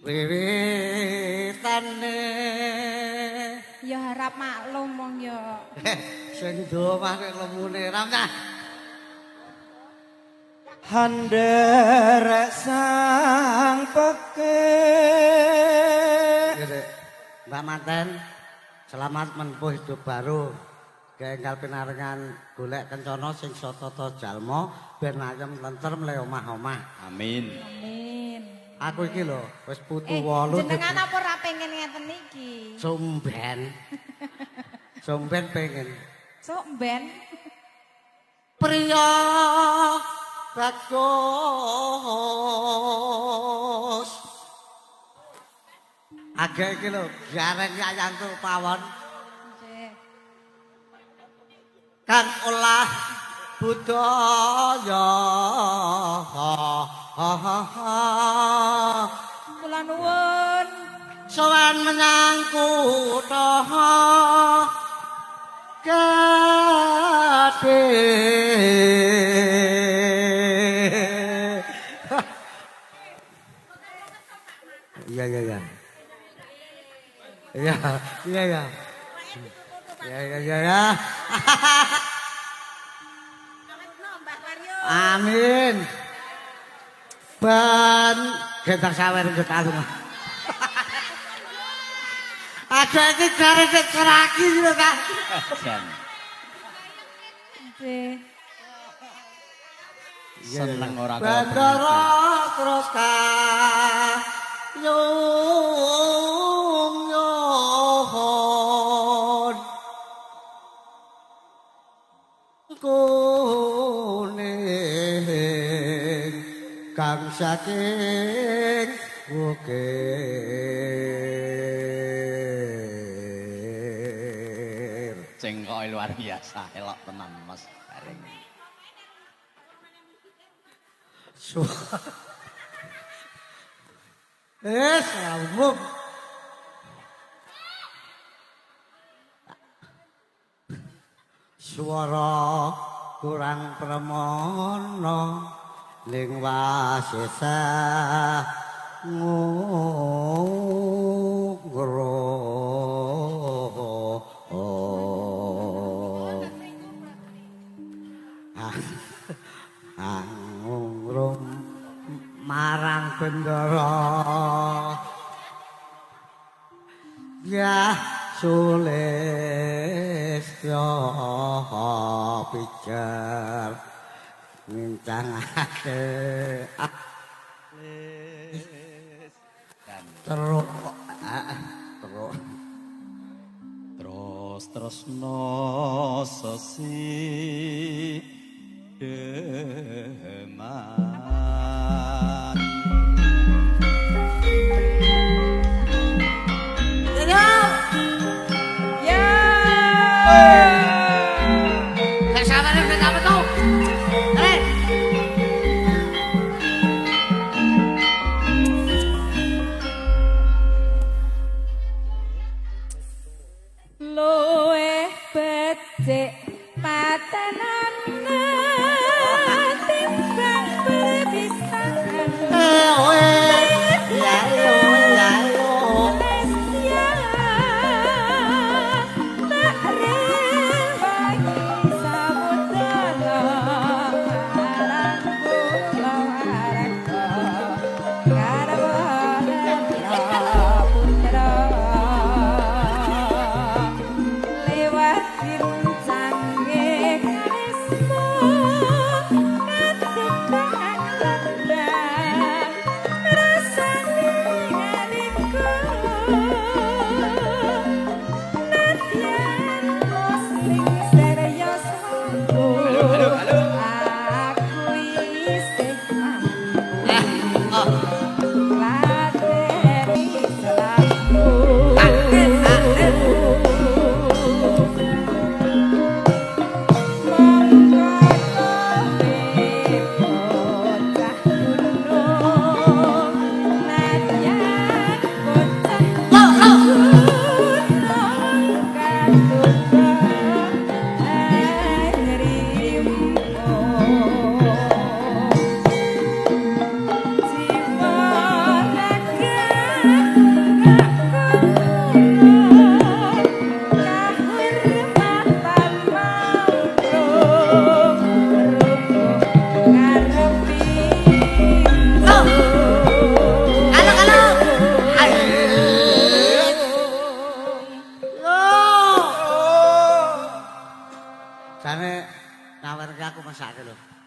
wiwitane ya harap maklum wong ya sing domah nek lemune ramah Handerek sang peke Mbak Manten selamat menempuh hidup baru Kenggal pinarengan golek kencana sing satata jalma ben ayem tentrem le omah-omah. Amin. amin Aku iki lho wis putu 8. Jenengan apa ora pengen ngeten iki? Sumben. Sumben pengen. Sok ben. Priya bagus. Agak iki lho gareng yayangku pawon. Nggih. Kang olah budaya. Kula nuwun. Sowan menyang kutha Gadhe Iya iya iya. Iya iya iya. Iya iya iya. Amin. Ban gendang sawer ngekalung. Ada iki jare keraki lho Kak. Nggih. Seneng ora kok. Bandara terus yung yon kuning kang saking bukir Cengkoke luar biasa, elok tenan Mas Bareng. Sambung. Suara kurang premono ning wasesa ngro ngrum marang bendara ya sulistya pijar ngincangake terus tresno sesi deman Luwih becik patenan timbang bebek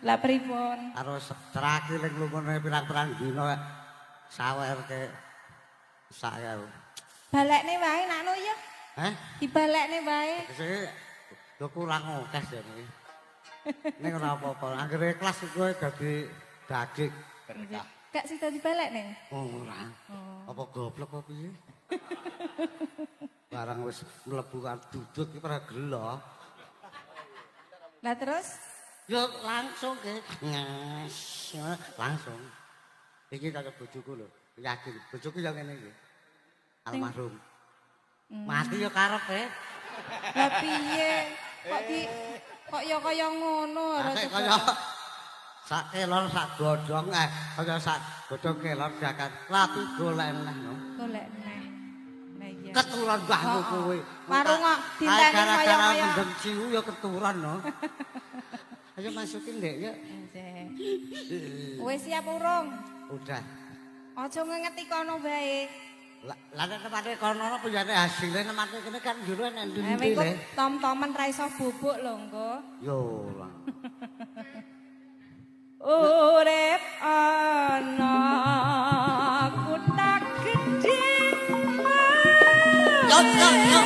Lah pripun? Karo ceraki ning lumune pirang-pirang dina sawerke saya. Balekne wae nakno ya. Heh? Dibalekne wae. Sing yo kurang akeh jane. Ning ora apa-apa, anggere kelas kowe dadi daging. Berkah. Gak sida dibalekne. Ora. Apa goblok apa piye? Barang wis mlebu kan duduk iki ora gelo. Lah terus Yo langsung ke. Langsung. Iki kaya bojoku lho, yakin. Bojoku yang ngene iki. Almarhum. Mati yo karepe. lah piye? Kok ya kaya ngono ora Nek coba. kaya sak kelor sak godhong kaya sak godhong kelor jakan. Lapi golek neh no. Golek neh. Lah iya. Keturunan mbahmu kowe. Warung kok dinteni gara-gara kaya-kaya. mendem ciu ya keturunan no. Ayo masukin Dek ya. Nggih. Wis siap urung? Udah. Aja ngengeti kono bae. Lah nek temate kono apa ya nek hasile temate kene kan jero nek ndi Engko le. tom-tomen ra iso bubuk lho engko. Yo ora. Urip ana kutak gedhe. Yo.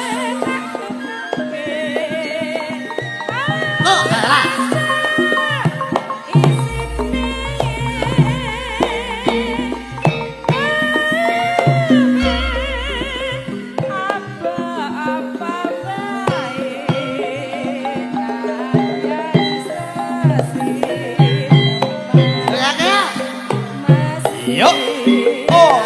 Oh, salah. Yo. Oh.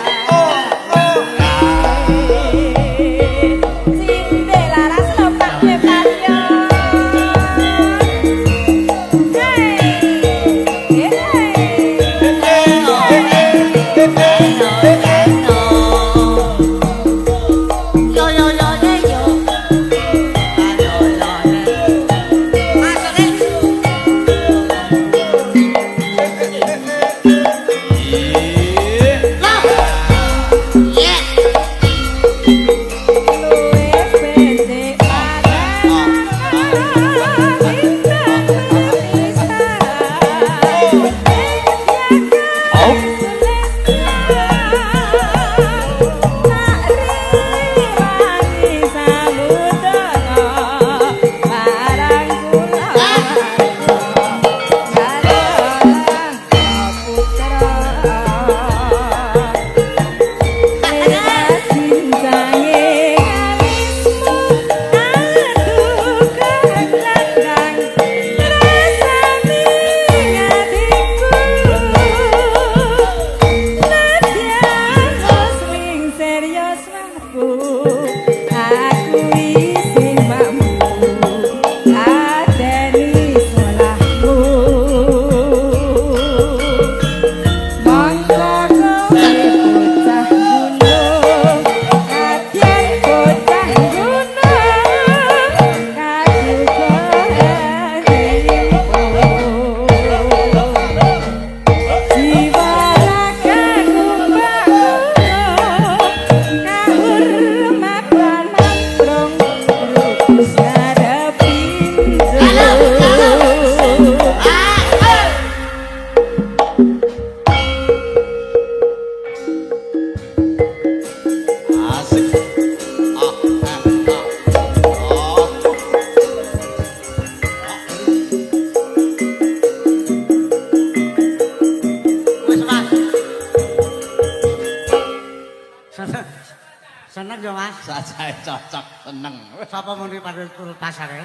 Seneng ya Mas. Sajae cocok seneng. Sapa muni pada turun pasare?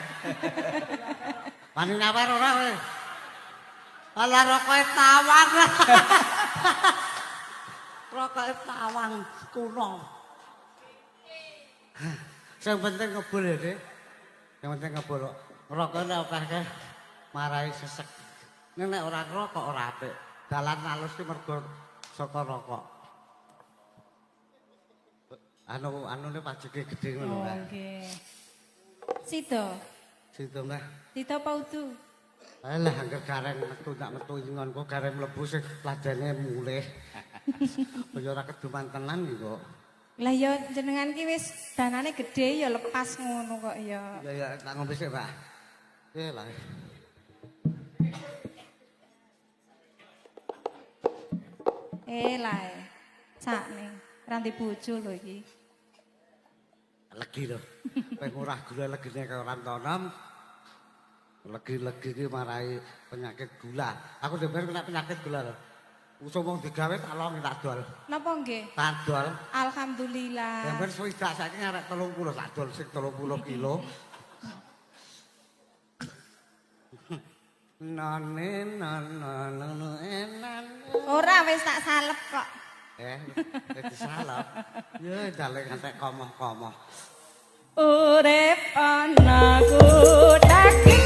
Wani nyawer ora kowe? Alah rokoke tawang. Rokoke tawang kuno. Sing penting ngebul ya, Dik. Yang penting ngebul. Ngerokok nek akeh marai sesek. Nek ora ngerokok ora apik. Dalan alus ki mergo saka rokok. Anune pajeke gedhe ngono Oh, kan. nggih. Sida. Situ meh. Sida apa udu? Alah angger gareng metu tak metu ingonku gareng mlebu sing ladene mulih. Kaya ora keduman tenan iki kok. Lah ya jenengan ki wis danane gedhe ya lepas ngono kok ya. Ya tak ngombe sik, Pak. Lah. Lah. Sakne. Ranti bojo lho iki. Legi lho. Pengen ora gula legine kaya ora tonom. Legi-legi iki marai penyakit gula. Aku dhewe kena penyakit gula lho. Usum wong digawe tak longi tak dol. Napa nggih? Tak dol. Alhamdulillah. Dhewe swidak saiki ngarep 30 tak dol sing 30 kilo. Nane nane enan. Ora wis tak salep kok. Wis salep. Ya dalek ngantek komoh-komoh. Urip ana kuthaking